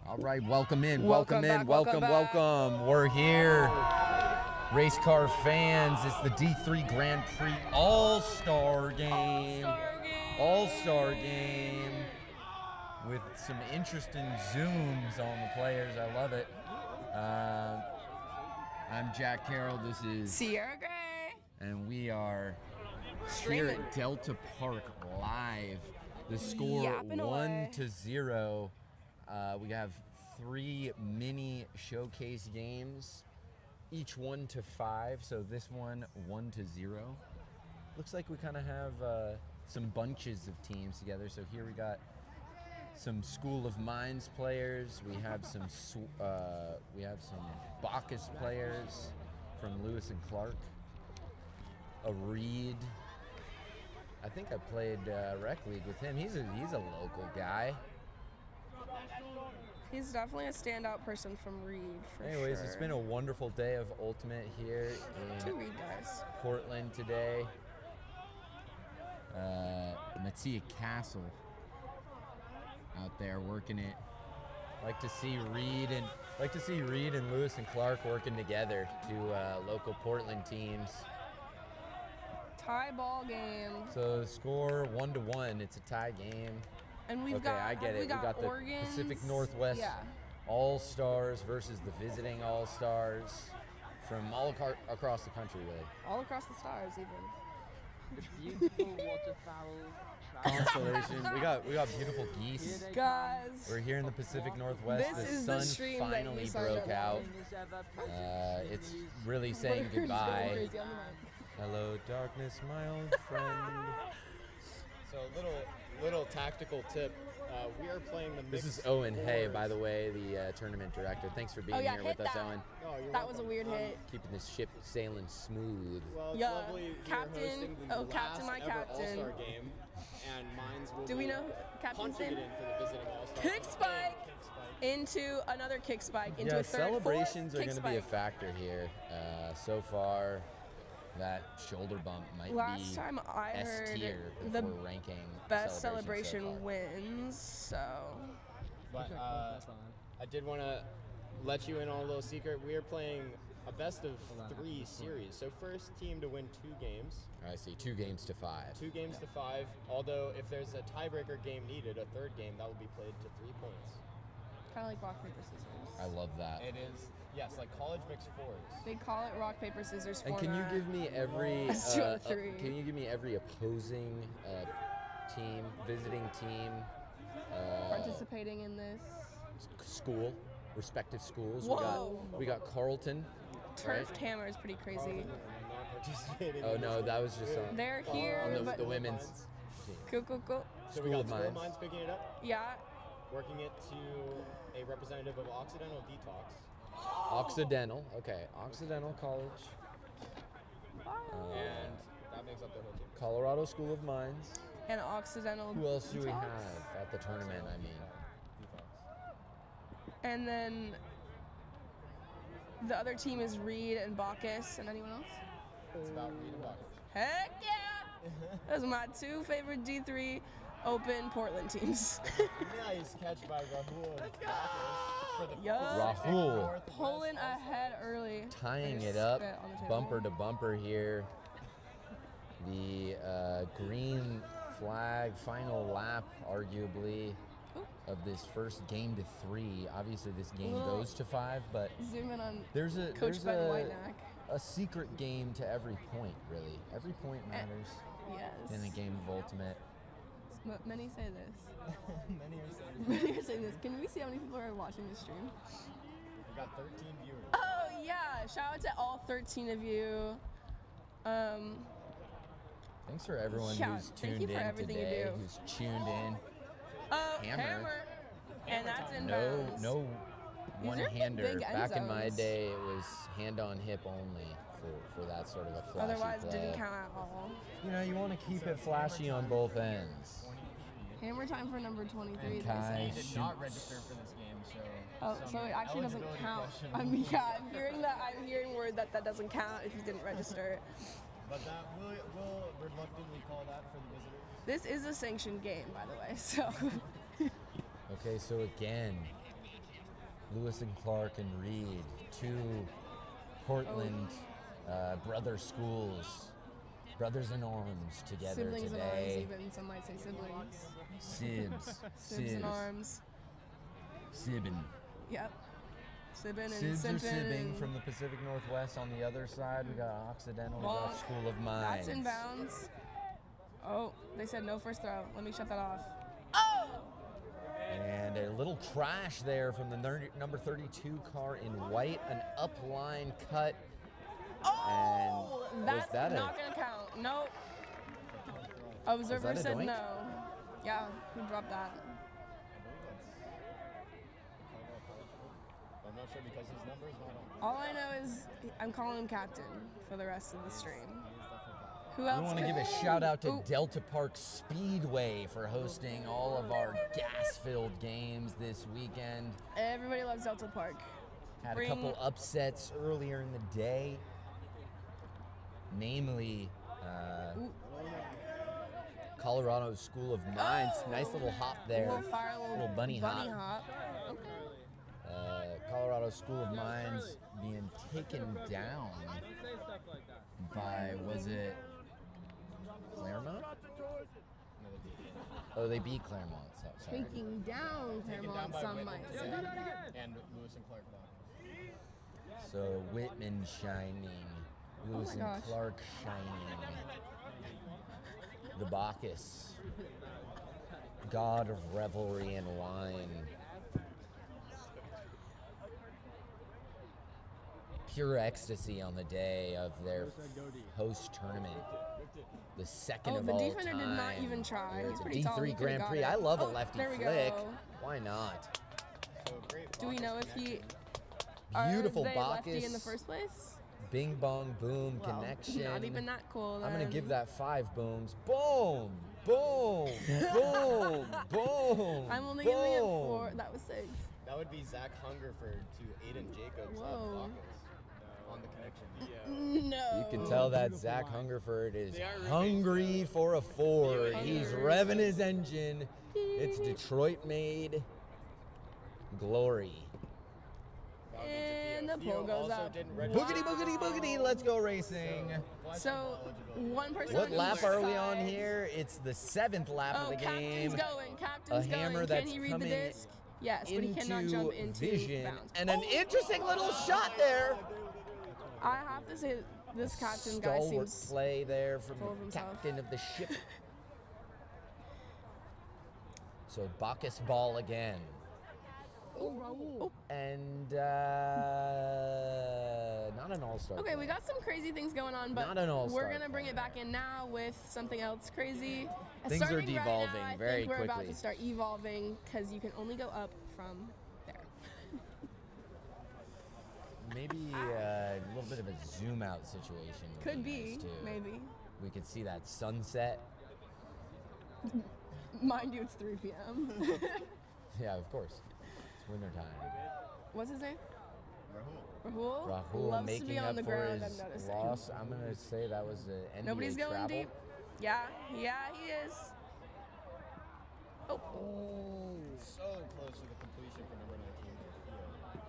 All right, welcome in, Welcome welcome in, back, welcome, welcome welcome. We're here. Race car fans, it's the D3 Grand Prix All-Star Game. All-Star Game. With some interesting zooms on the players. I love it. I'm Jack Carroll. This is Sierra Gray. And we are here at Delta Park live. The score Yapping 1-0. We have 3 mini showcase games, each 1-5. So this one 1-0. Looks like we kind of have some bunches of teams together. So here we got some School of Mines players. We have some Bacchus players from Lewis and Clark. A Reed. I think I played rec league with him. He's a local guy. He's definitely a standout person from Reed, for Anyways, sure. It's been a wonderful day of Ultimate here in 2 Reed guys. Portland today. Mattia Castle out there working it. Like to see Reed and Lewis and Clark working together, 2 local Portland teams. Tie ball game. So the score 1-1. It's a tie game. And we've I get it. We got the Oregon's, Pacific Northwest All-Stars versus the visiting All-Stars from all across the country, really. All across the stars, even. The beautiful waterfowl Constellation. We got beautiful geese. Guys, We're here in the Pacific Northwest. this The is the sun stream that finally you signed broke up out. It's really saying Burger's going goodbye. crazy on the mic. Hello, darkness, my old friend. So little tactical tip. We are playing the mixed This is Owen Hay, fours. by the way, the tournament director. Thanks for being here hit with us, that. Owen. Oh, you're That was a welcome. weird hit. Keeping this ship sailing smooth. Well, it's Yeah, lovely. We are Captain- hosting the oh, last Captain, my ever captain. All-Star game, and Mines will Do we be know Captain's punching name? it in for the visiting All-Star. Kick spike Kick spike. into another kick spike into Yeah, a third, celebrations fourth are kick going to be a spike. factor here. So far, that shoulder bump might Last be time I S tier heard if the we're ranking best celebrations so celebration far. wins, so But I did want to let you in on a little secret. We are playing a best of 3 series. So first team to win 2 games. I see, 2 games to 5. 2 games to 5. Although if there's a tiebreaker game needed, a third game, that will be played to 3 points. kind of like rock, paper, scissors. I love that. It is, yes, like college mixed fours. They call it rock, paper, scissors And can you format. give me every Let's do a 3. can you give me every opposing team, visiting team, participating in this? school, respective schools? Whoa. We got Carleton. Turfed hammer is pretty crazy. I'm not participating. Oh in no, this that was just on They're here, but the women's team. cool. So School we got of School of Mines. Mines picking it up, Yeah, working it to a representative of Occidental Detox. Occidental. Okay, Occidental College. And that makes up their whole team. Colorado School of Mines. and Occidental. Who else do we Detox. have at the tournament? I mean, And then the other team is Reed and Bacchus, and anyone else? It's about Reed and Bacchus. Heck yeah! Those are my 2 favorite D3 Open Portland teams. Nice catch by Rahul. For the Yo. Rahul Northwest Pulling All-Star. ahead early. tying I it just up, spit on the table. bumper to bumper here. The green flag, final lap, arguably, of this first game to 3. Obviously, this game Whoa. goes to 5, but Zoom in on there's Coach Ben Whitenack. a secret game to every point, really. Every point matters Yes. in a game of Ultimate. Many say this. Many are saying Many are saying this. Can we see how many people are watching this stream? we got 13 viewers. Oh yeah! Shout out to all 13 of you. Thanks for everyone Yeah, who's thank tuned you for in everything you today, do. who's tuned in. Oh, Hammer. hammer. And that's in No, bounds. no These are the one-hander. big end Back in my zones. day, it was hand on hip only for that sort of a flashy Otherwise, play. didn't count at all. You know, you want to keep it flashy on both ends. Hammer time for number 23. And They Kai say. Did not register for this game, so. Oh, so it actually doesn't eligibility count. question. I mean, yeah, I'm hearing that. I'm hearing word that that doesn't count if you didn't register. But that we'll reluctantly call that for the visitors. This is a sanctioned game, by the way. So Okay, so again, Lewis and Clark and Reed, two Portland brother schools, brothers in arms together Siblings in arms, today. even some might say siblings. Sibs. Sibs in arms. Sibbin. Yep. Sibbin and Sibs or Simpin. Sibbing from the Pacific Northwest. On the other side, we got Occidental, we got Bonk. School of Mines. That's inbounds. Oh, they said no first throw. Let me shut that off. And a little crash there from the number 32 car in white, an upline cut. Oh, and that's was that not going to count. Nope. Observer a said doink? no. Yeah, he dropped that. I'm not sure because his number is not on. All I know is I'm calling him captain for the rest of the stream. Who We else? want to could- give a shout out to Ooh. Delta Park Speedway for hosting all of our gas-filled games this weekend. Everybody loves Delta Park. Had a Bring- couple upsets earlier in the day, namely Ooh. Colorado School of Mines. Nice little hop there. Little fire, little bunny hop. Okay. Colorado School of Mines being taken down by, was it Claremont? Oh, they beat Claremont. Sorry. Taking down Taken down Claremont, by some Whitman might say. and Lewis and Clark. So Whitman shining, Lewis and gosh. Clark shining. The Bacchus, god of revelry and wine. Pure ecstasy on the day of their host tournament. The second Oh, of the all defender time. did not even try. Here He's it's a pretty tall. D3 He could've Grand got Prix. it. I love a Oh, lefty there we flick. go. Why not? So great. Do we know if he Beautiful are they lefty in the Bacchus. first place? Bing bong boom Well, connection. Not even that cool. I'm gonna then. give that 5 booms. Boom, boom, boom, boom. I'm only giving it boom. 4. That was 6. That would be Zach Hungerford to Aiden Jacobs Whoa. of Bacchus on the connection. No. You can tell that Zach Hungerford is They are roommates, hungry for a Ford. Hungry. He's revving his engine. It's Detroit made glory. And the pole goes up. Boogity, boogity, boogity. Let's go racing. So, one person What on lap each are we side. on here? It's the 7th lap Oh, of the captain's game. going. Captain's A going. hammer Can that's he read the coming disc? Yes, but he cannot into jump into vision. bounds. And an interesting little shot there. I have to say, this captain guy Stalwart seems play there from full of the himself. captain of the ship. So Bacchus ball again. Oh. And not an all-star. Okay, we got some crazy things going on, but Not an all-star we're gonna bring play. it back in now with something else crazy. Things are Starting right devolving now, I very think we're about quickly. to start evolving because you can only go up from there. Maybe a little bit of a zoom out situation. would Could nice, be, too. maybe. We could see that sunset. Mind you, it's 3 p.m. Yeah, of course. It's winter time. What's his name? Rahul. Rahul Loves making to be up on the for ground, his I'm noticing. loss. I'm gonna say that was an NBA Nobody's going travel. deep. Yeah, he is. Oh, So close to the completion for number 19.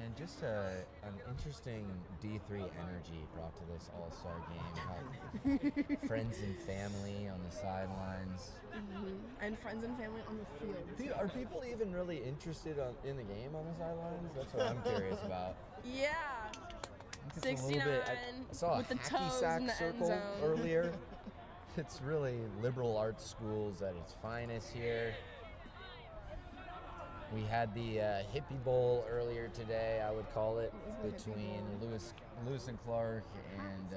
And just an interesting D3 energy brought to this All-Star game. How friends and family on the sidelines. and friends and family on the field. Are people even really interested in the game on the sidelines? That's what I'm curious about. Yeah. It's a little 69 bit- I saw with a the hacky toes sack in the end circle zone. earlier. It's really liberal arts schools at its finest here. We had the Hippie Bowl earlier today, I would call it, What was the Hippie between Bowl? Lewis and Clark and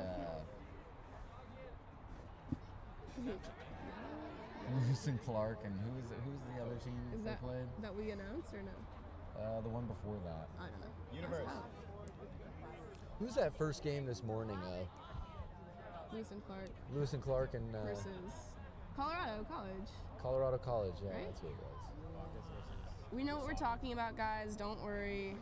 Lewis and Clark and who's the other team Is they that played? that we announced or no? The one before that. I don't know. Universe. Who's that first game this morning? Lewis and Clark Lewis and Clark and versus Colorado College. Colorado College. Yeah, Right? that's what it was. We know what we're talking about, guys. Don't worry.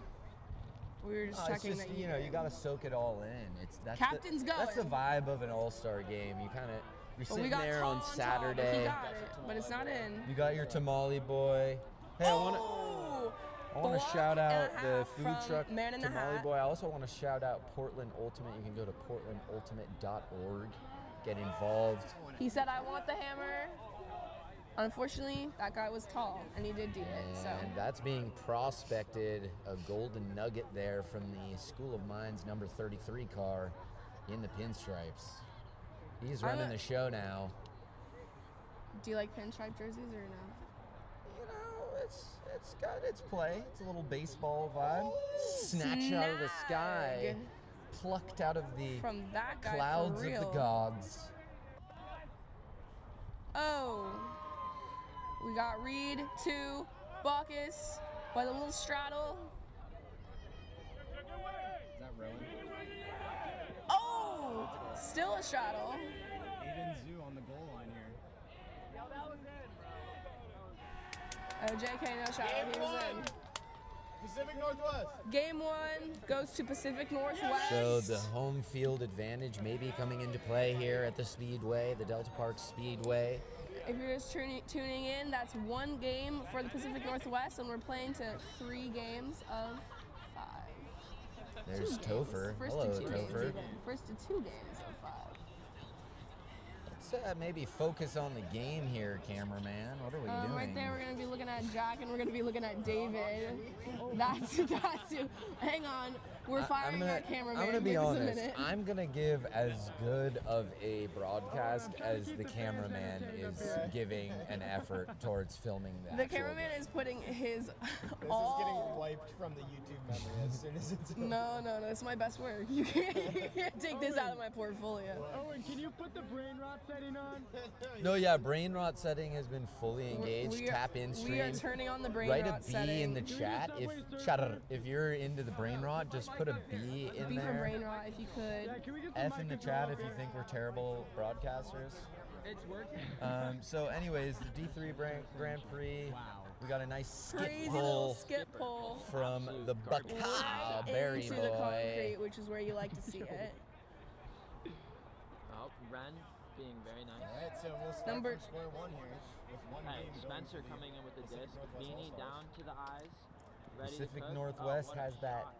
We were just It's checking just, that you know, you got to soak it all in. That's Captain's That's the going. vibe of an all-star game. You're But we sitting got there tall on and tall, but Saturday. he got it, but it's not in. You got your tamale boy. Hey, I want to block shout and a out the half food from truck Man in the Tamale Hat. Boy. I also want to shout out Portland Ultimate. You can go to portlandultimate.org, get involved. He said, I want the hammer. Unfortunately, that guy was tall, and he did do it. So And that's being prospected, a golden nugget there from the School of Mines number 33 car in the pinstripes. He's running the show now. do you like pinstripe jerseys or no? You know, it's got its play. It's a little baseball vibe. Snatched out of the sky, Snag. plucked out of the From that guy, clouds for of real. the gods. Oh, we got Reed to Bacchus by the little straddle. Is that Rowan? Oh, still a straddle. Aiden Zoo on the goal line here. Oh, JK, no straddle. He was in. Pacific Northwest. Game 1 goes to Pacific Northwest. So the home field advantage may be coming into play here at the Speedway, the Delta Park Speedway. If you're just tuning in, that's 1 game for the Pacific Northwest, and we're playing to 3 games of 5. There's 2 games. Topher. First Hello, to 2 games Topher. even. First to 2 games of 5. Let's maybe focus on the game here, cameraman. What are we doing? Right there, we're going to be looking at Jack, and we're going to be looking at David. That's who. Hang on. We're firing our cameraman. I'm gonna be Give us a honest. minute. I'm gonna give as good of a broadcast as the cameraman is giving an effort towards filming the The actual cameraman is putting his This all. is getting wiped from the YouTube memory as soon as it's No, it's my best work. You can't take this out of my portfolio. Owen, can you put the brain rot setting on? No, yeah, brain rot setting has been fully engaged. We are- Tap in stream. We are turning on the brain Write rot a B setting. in the chat. If you're into the brain rot, just put a B in B for there. brain rot, if you could. Can we get the F in the microphone chat up if you here? think we're terrible broadcasters. It's working. So anyways, the D3 Grand Prix. Wow. We got a nice skip Crazy little pull skip pull from the Bacau Berry into the Boy. concrete, which is where you like to see it. Oh, Ren being very nice. All right, so we'll start Number- from square one here with 1 Hey, game. Spencer coming in with the disc. Beanie down to the eyes. Ready Pacific to cook. Northwest what a has that shot.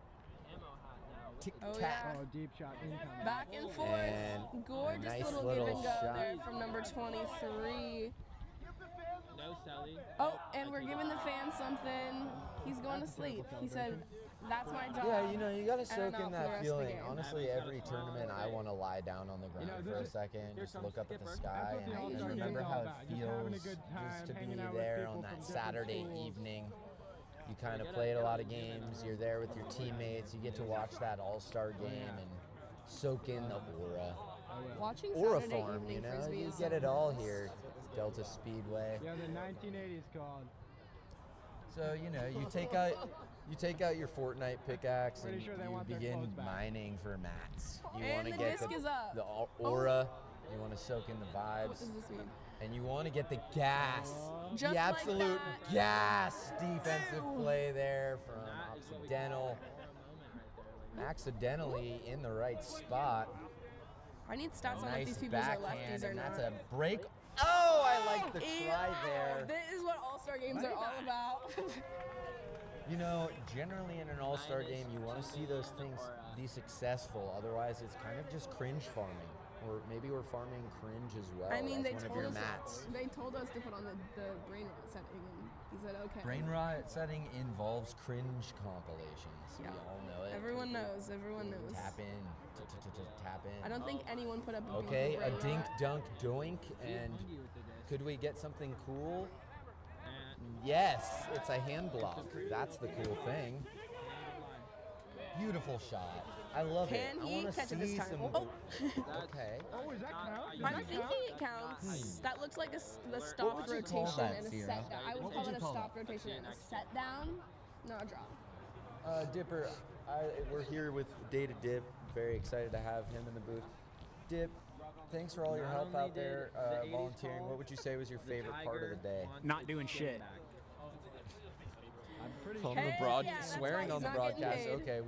Camo hat now with tic the Oh, tac. yeah. Oh, deep shot incoming. Back and forth. And Gorgeous a nice little, little give and go shot. there from number 23. no Selly. Oh, and we're giving the fans something. He's going to sleep. He said, that's my job. Yeah, you know, you gotta And soak I'm out in for the that rest of the feeling. game. Honestly, every tournament I want to lie down on the ground this for a is- second, here just comes look up at the Skipper. sky That's what the and All-Star remember Game's how all it about, just having a feels good just time, to be hanging out with there people on that from different Saturday schools. evening. You kind of played a lot of games. You're there with your teammates. You get to watch that All-Star game and soak in the aura. Watching Aura Saturday farm, evening you know, frisbee you is get it something all else. here, Delta Speedway. Yeah, the 1980s called. So you know, you take out your Fortnite pickaxe and Pretty sure they you want their begin clothes back. mining for mats. You And want to the get disc is up. the aura. You want to soak in the What vibes, does this mean? and you want to get the gas, Just the like absolute that. gas defensive Ew. play there from That is what we Occidental. call a moment right there. Like, Accidentally in the right spot. I need stats on if Nice these people are backhand, lefties or and not. that's a break. Oh, I like the Ew. try there. This is what All-Star games are all about. You know, generally in an all-star game, you want to see those things be successful. Otherwise, it's kind of just cringe farming. Or maybe we're farming cringe as well. I mean, That's they one of told your us mats. they told us to put on the brain rot setting, and he said okay. Brain rot setting involves cringe compilations. Yeah. We all know it. Everyone knows. Everyone knows. Tap in, tap in. I don't think anyone put up a beat Okay, for a brain dink, rot. dunk, doink, and Bungie with the disc. could we get something cool? And Yes, it's a hand block. That's the cool thing. Beautiful shot. I love Can it. I he want to catch it this see time? some. Oh. Okay. Oh, is that count? I'm thinking it counts. That looks like the What stop would you call rotation that, and a Sierra? set down. I would What call would it you a call stop that? rotation and a set down. No, a draw. Dipper, we're here with Data Dip. Very excited to have him in the booth. Dip, thanks for all your Not help only out there did the 80s volunteering. call, What would you say was your the favorite part of the Tiger day? wanted Not his doing skin shit. back. I'm pretty On sure. the Hey, broad, yeah, that's why swearing he's on the not getting broadcast. paid. Okay,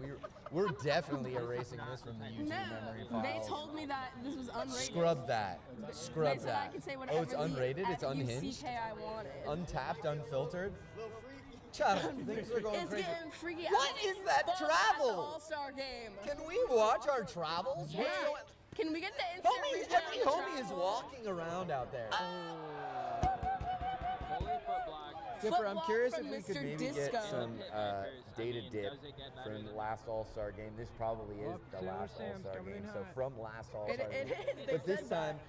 we're definitely erasing this from the YouTube No, memory files. they told me that this was unrated. Scrub that. Scrub They said I that. could say Oh, whatever it's unrated. It's unhinged. F-U-C-K I wanted. Untapped, unfiltered. Shut up. Things are going It's crazy. getting freaky. What is that Fuck, travel? that's the All-Star game. Can we watch our travels? Yeah. What's going? Can we get the instant Homie, replay every on the homie is travel? walking around out there. Holy foot block. Dipper, I'm Football curious from if we could Mr. maybe Disco. get some data mean, dip does it get better from than- last All-Star game. This probably is Oh, the Taylor last Sam's All-Star coming game. in So hot. from last All-Star It game. is. They But this said that. time,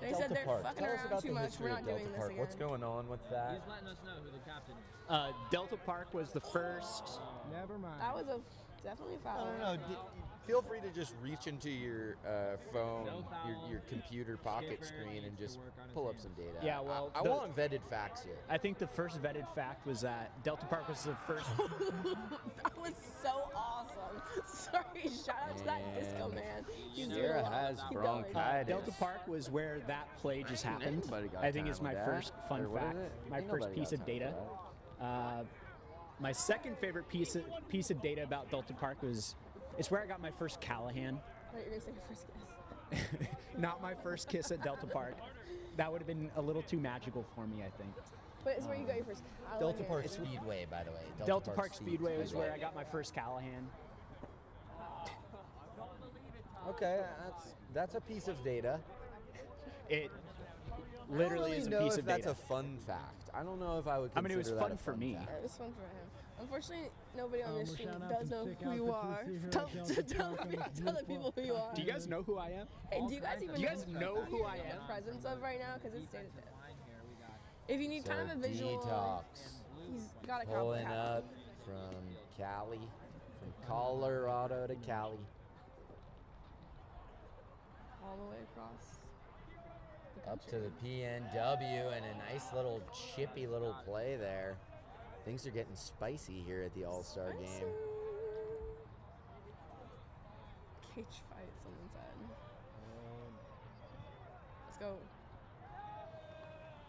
They Delta said they're Park. fucking Tell us around about too the much. history We're of not Delta doing this Park. again. What's going on with that? He's letting us know who the captain is. Delta Park was the first. Never mind. That was definitely a foul. I don't know. Feel free to just reach into your phone, your computer pocket screen, and just pull up some data. Yeah, well, I the- want vetted facts here. I think the first vetted fact was that Delta Park was the first. That was so awesome. Sorry, shout out to that disco And man. He's doing Sierra a lot. has Keep going. bronchitis. Delta Park was where that play just happened. Anybody got I think time is my with that? first fun Or what is fact, it? my Ain't first nobody piece got of time for data. that. My second favorite piece of data about Delta Park was it's where I got my first Callahan. I thought you were gonna say your first kiss. Not my first kiss at Delta Park. That would have been a little too magical for me, I think. But it's where you got your first Delta Callahan. Park Speedway, by the way. Delta Park Speedway was where I got my first Callahan. Okay, that's a piece of data. It I literally don't is a really know piece if of that's data. a fun fact. I don't know if I would. I mean, it was consider that fun a for me. fact. It was fun for him. Unfortunately, nobody on We're this street shouting out does some know sick who you outfits are. we see here Tell, at Delta tell, Park on this tell the beautiful- people who you are. Do you guys know who I am? Hey, do you guys even Do you guys know who I the am? presence of right now? Because it's stated there. If you need kind of a visual, Detox. he's got a Pulling cowboy up from Cali, from Colorado to Cali. all the way across. The Up to country. the PNW and a nice little chippy little play there. Things are getting spicy here at the All-Star Spicy. game. Cage fight, someone said. Let's go.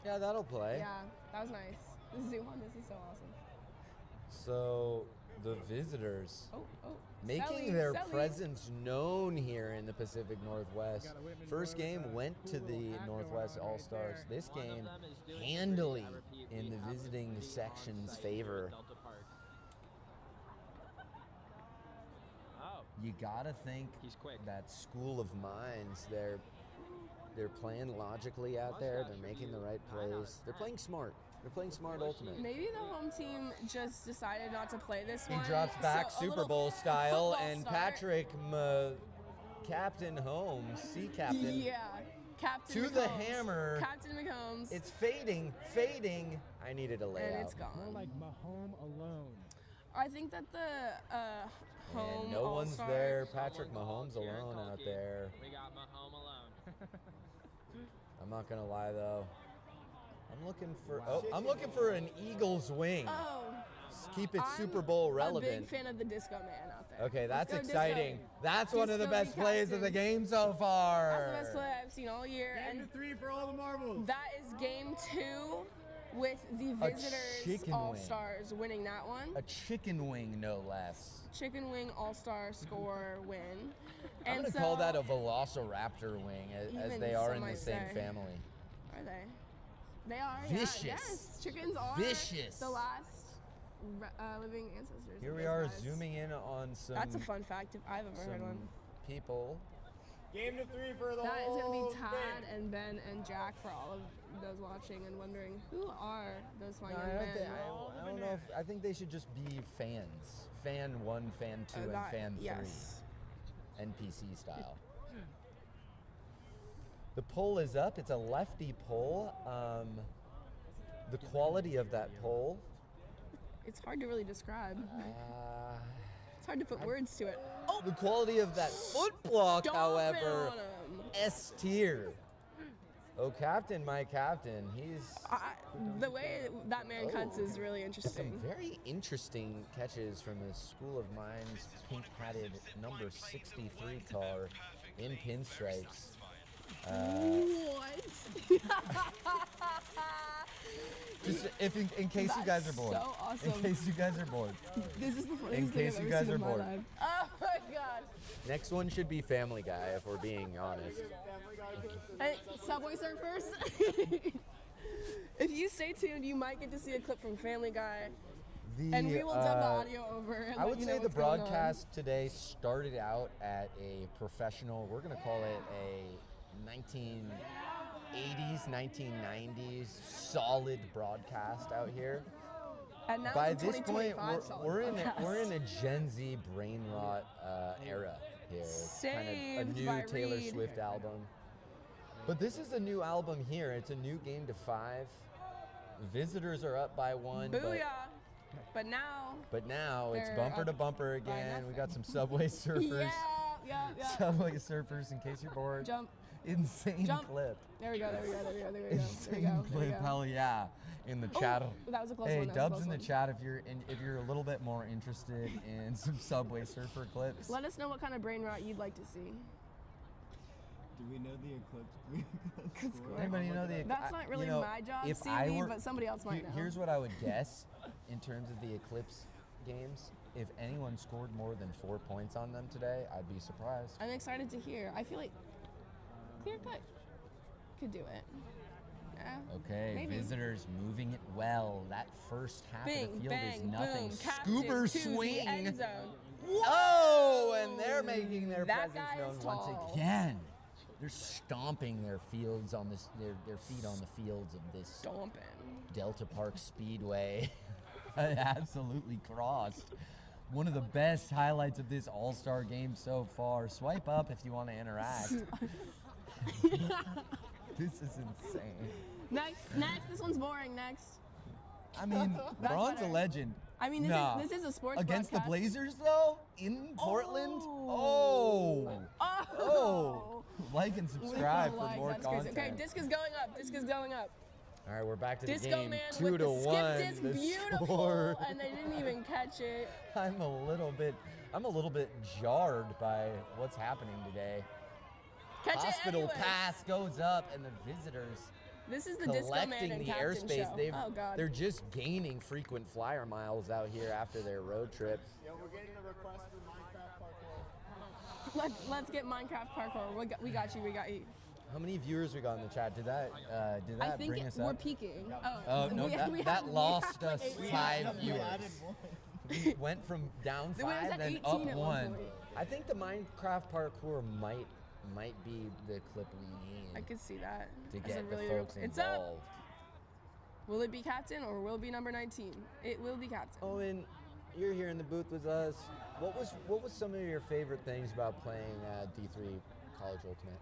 Yeah, that'll play. Yeah, that was nice. The zoom on this is so awesome. So the visitors Oh. making Sally, their Sally. presence known here in the Pacific Northwest. First game went to the Northwest All-Stars. This game handily in the visiting section's favor. Delta Park. Oh, You gotta think he's quick. that School of Minds, they're playing logically out there. They're making the right plays. They're playing smart. They're playing smart ultimate. Maybe the home team just decided not to play this He one. drops back so a Super little Bowl style, football and start. Patrick, Captain Holmes, C Captain. Yeah, Captain To the McCombs. hammer. Captain McCombs. It's fading. I needed a layout. and it's More gone. like Mahomes alone. I think that the home And no one's All-Star- there. Patrick Someone called Mahomes Kieran alone out Culkin. there. We got Mahomes alone. I'm not gonna lie though. I'm looking for an Eagles wing. Oh, Keep it I'm Super Bowl a relevant. big fan of the Disco Man out there. Okay, Let's that's go exciting. Disco. That's one of the Disco best plays of the captain. game so far. That's the best play I've seen all year. And 3 for all the marbles. that is game 2 with the A visitors chicken wing. All-Stars winning that one. A chicken wing, no less. Chicken wing All-Star score win. I'm And gonna so, call that a Velociraptor wing, as Even they are some in the might same say. family. Are they? They are. Vicious. Yeah, yes, chickens are Vicious. the last living ancestors. Here of we those are guys. zooming in on some That's a fun fact if I've ever heard one. people. Game to 3 for the That is whole going to be thing. Tad and Ben and Jack for all of those watching and wondering who are those fine No, young I don't, men. think, I don't know. I think they should just be fans. Fan 1, Fan 2, and That- Fan 3. yes. NPC style. The poll is up. It's a lefty poll. The quality of that poll. It's hard to really describe. It's hard to put words to it. The quality of that foot block, Stomping however, on 'em. S tier. Oh, Captain, my Captain. He's The way that man cuts is really some interesting. very interesting catches from the School of Mines pink-hatted number 63 car in pinstripes. What? Just in case you guys are bored. so awesome. In case you guys are bored. This is the funniest In thing case I've you ever guys seen are in my bored. life. Oh my god. Next one should be Family Guy, if we're being honest. Hey, Subway Surfers. If you stay tuned, you might get to see a clip from Family Guy. And we will dub the audio over. And I let would you say know the what's going on. broadcast today started out at a professional, we're going to call it a 1980s, 1990s solid broadcast out here. And now By it's a this point, 2025 solid we're in podcast. a Gen Z brain rot era here. Kind of a Saved new by Taylor Reed. Swift album. But this is a new album here. It's a new game to 5. Visitors are up by 1. Booyah. But now, But now it's they're bumper to up bumper by again. We nothing. got some Subway Surfers. yeah. Subway Surfers, in case you're bored. Jump. Insane Jump. clip. There we go. Insane clip. Hell yeah. In the chat. That was a close Hey, one. that was a Dubs close in the one. chat if you're a little bit more interested in some Subway Surfer clips. Let us know what kind of brain rot you'd like to see. Do we know the eclipse? Anybody know the? That's not really my job, if I CV, were- but somebody else might know. Here's what I would guess in terms of the Eclipse games. If anyone scored more than 4 points on them today, I'd be surprised. I'm excited to hear. I feel like Clear Cut could do it. Yeah. Okay, Maybe. Visitors moving it well. That first half Bing, of the field bang, is nothing. boom. Captain Scooper to the swing. end zone. Oh, and they're making their That presence guy known is once tall. again. They're stomping their fields on this, their feet on the fields of this Stomping. Delta Park Speedway. Absolutely crossed. One of the best highlights of this All-Star game so far. Swipe up if you want to interact. This is insane. Next. This one's boring. Next. I mean, That's Braun's a better. legend. I mean, this is a sports Against broadcast. the Blazers, though, in Portland. Oh. Like and subscribe for Like, more that's crazy. content. Okay, disc is going up. All right, we're back to the Disco game. Man 2 with to the 1. skip disc, the beautiful, score. and they didn't even catch it. I'm a little bit jarred by what's happening today. Catch Hospital it anyway. pass goes up, and the Visitors This is the Disco Man collecting and the Captain airspace. show. Oh God. They're just gaining frequent flyer miles out here after their road trip. Yeah, we're getting a request for Minecraft parkour. Let's get Minecraft parkour. We got you. How many viewers we got in the chat? Did that I think bring us we're up? peaking. Oh no, that lost like us 18. 5 viewers. We went from down It was 5 at then 18 up at 1. one point. I think the Minecraft parkour might be the clip we need I could see that. to That's a get the really folks It's up. involved. Will it be Captain or will it be number 19? It will be Captain. Owen, you're here in the booth with us. What was some of your favorite things about playing D3 College Ultimate?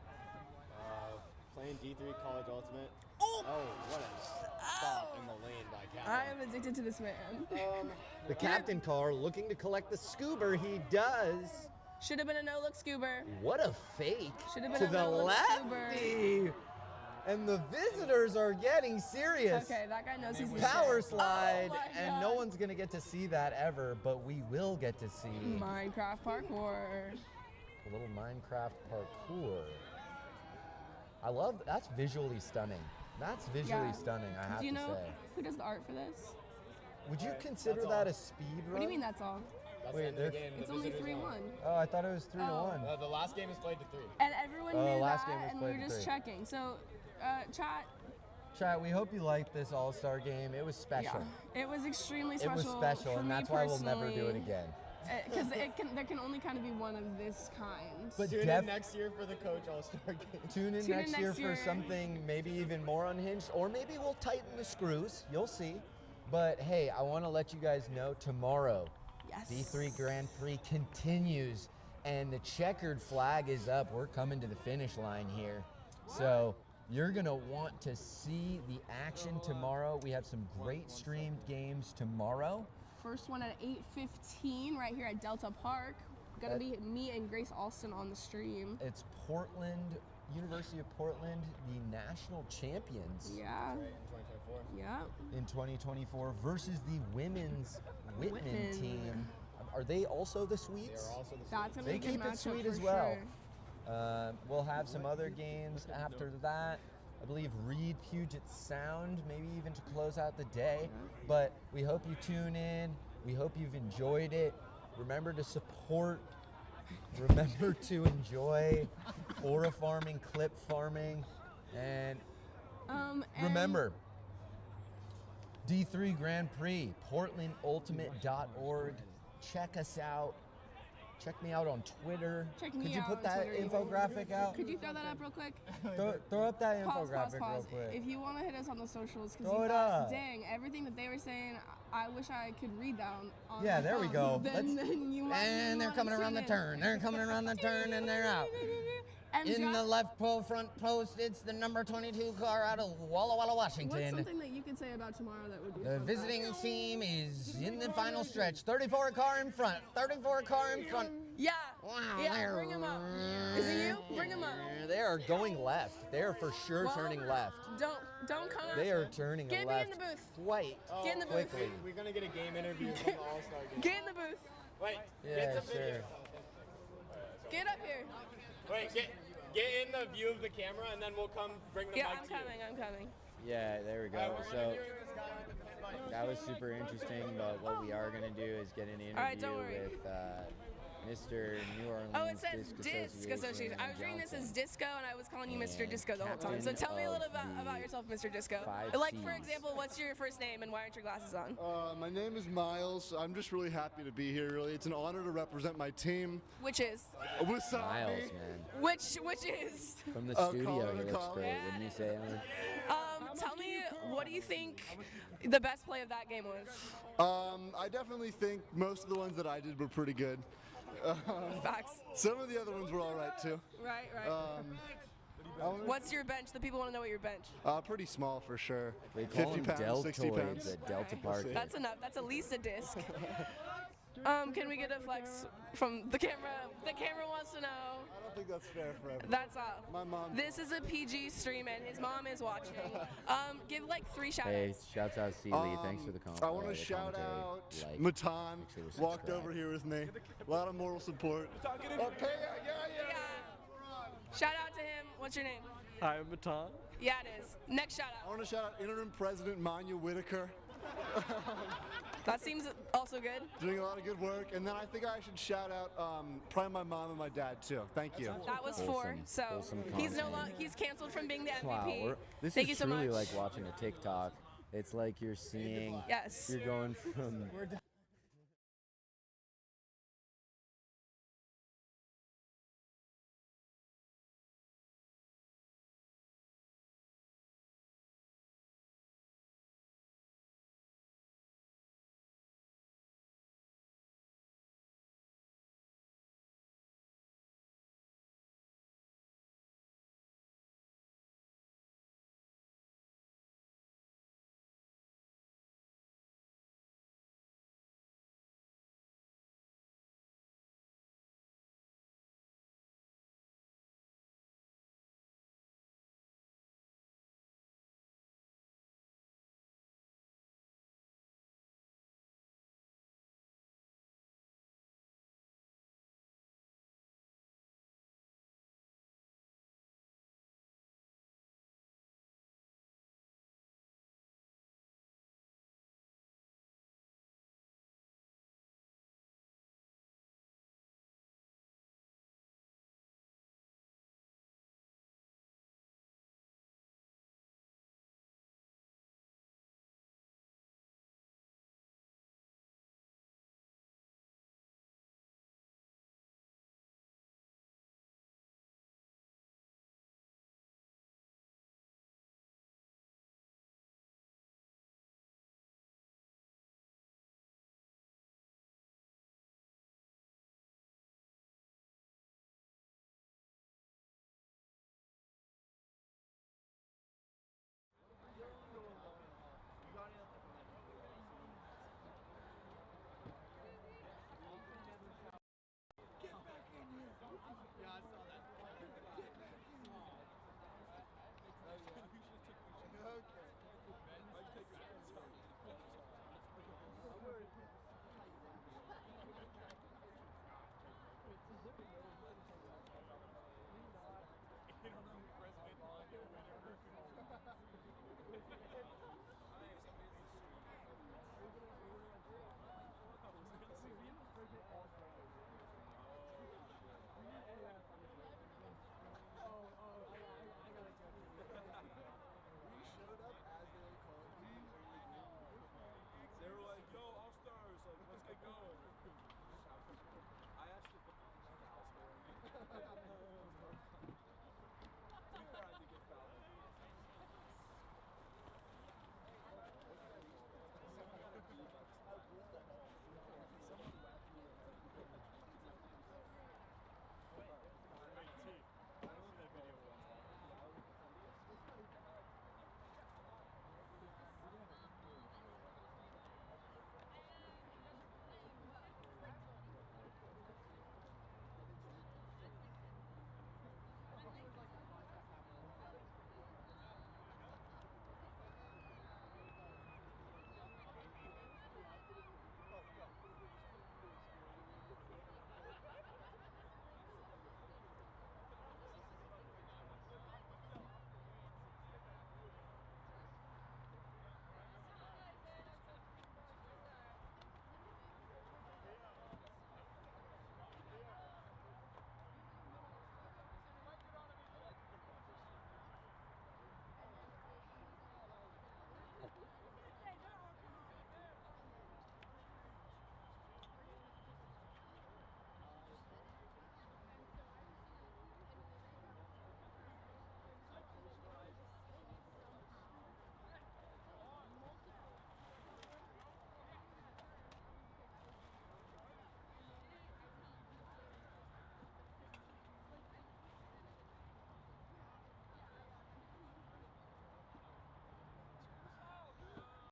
Playing D3 College Ultimate. Oh, what a stop in the lane by Captain. I am addicted to this man. The captain car looking to collect the scuba. He does. Should have been a no-look scuba. What a fake Should've been to a the no-look lefty. And the Visitors are getting serious. Okay, that guy knows he's the Power shit. slide, Oh my and God. no one's gonna get to see that ever, but we will get to see Minecraft parkour. a little Minecraft parkour. I love that's visually stunning. That's visually Yeah. stunning, I have Do you to know say. who does the art for this? Would you consider That's that all. a speed run? What do you mean that's all? That's Wait, the end of the there's- game. It's The only Visitors 3-1. won. Oh, I thought it was 3 to Oh. 1. The last game is played to 3. And everyone Oh, knew last that, game was and played we were to just 3. checking. So, chat. Chat, we hope you liked this All-Star game. It was special. Yeah, it was extremely It special. was special, for and me that's why we'll never do it personally, again. Because there can only kind of be one of this kind. But Tune def- in next year for the Coach All-Star game. Tune in Tune in next year next for year. something maybe even more unhinged, or maybe we'll tighten the screws. You'll see. But hey, I want to let you guys know tomorrow, Yes. D3 Grand Prix continues, and the checkered flag is up. We're coming to the finish line here. So you're going to want to see the action tomorrow. We have some great streamed games tomorrow. First one at 8:15 right here at Delta Park. Gonna be me and Grace Alston on the stream. It's Portland, University of Portland, the national champions. Yeah. Right, in 2024. Yeah. In 2024 versus the women's Whitman Whitman. team. Are they also the They Sweets? are also the That's gonna They be a good keep it matchup sweet for as well. sure. We'll have some other games after that. I believe Reed, Puget Sound, maybe even to close out the day. But we hope you tune in. We hope you've enjoyed it. Remember to support. Remember to enjoy aura farming, clip farming, and And remember, D3 Grand Prix, portlandultimate.org. Check us out. Check me out on Twitter. Check me Could you out put on that Twitter. infographic out? Could you throw that up real quick? Throw up that Pause, infographic real quick. If you want to hit us on the socials, because Throw it up. dang, everything that they were saying, I wish I could read that on Yeah, my there we phone. go. Then you might And they're coming around the turn. They're coming around the turn and they're out. And In the Josh, left front post, it's the number 22 car out of Walla Walla, what's Washington. something that you could say about tomorrow that would be The fun? visiting team is in the final stretch. 34 car in front. 34 car in front. Yeah. Wow, Yeah, they're- bring him up. Is it you? Bring him up. They are going left. They are for sure Well, turning left. Don't come up. They are turning Get me left in the booth. quite Get in the booth. quickly. We're gonna get a game interview from the All-Star game. Get in the booth. Wait, Yeah, get some video. sure. Get up here. Wait, get in the view of the camera, and then we'll come bring the Yeah, mic I'm to you. coming. I'm coming. Yeah, there we go. So that was super interesting, but what we are going to do is get an interview right, don't worry. with Mr. New Orleans Oh, it says Disc Disc Association. I was reading this as Disco, and I was calling you Mr. Disco the whole time. So tell me a little bit about yourself, Mr. Disco. Like, for example, what's your first name, and why aren't your glasses on? My name is Miles. I'm just really happy to be here. Really, it's an honor to represent my team. Which is? Wasabi. Miles, man. Which is? From the Colin studio, he and looks Colin. great. Wouldn't you say, Ellen? Tell me, what do you think the best play of that game was? I definitely think most of the ones that I did were pretty good. Facts. Some of the other ones were all right too. Right. What's your bench? The people want to know what your bench. Pretty small for sure. They call 50 them pounds, 60 deltoids pounds. at Delta Park. That's enough. That's at least a disc. Can we get a flex from the camera? The camera wants to know. I don't think that's fair for everyone. That's all. My mom. This is a PG stream, and his mom is watching. Give like 3 shout Hey, outs. shouts out Seeley. Thanks for the I want to the shout commentary. out Like, Matan. make sure to Walked subscribe. over here with me. A lot of moral support. Okay, yeah. Shout out to him. What's your name? Hi, I'm Matan. Yeah, it is. Next shout I out. want to shout out Interim President Manya Whitaker. That seems also good. Doing a lot of good work. And then I think I should shout out probably my mom and my dad too. Thank you. That was Wholesome- 4. So wholesome he's no content. longer he's canceled from being the MVP. Wow, this Thank is you so truly much. like watching a TikTok. It's like you're seeing, Yes. you're going from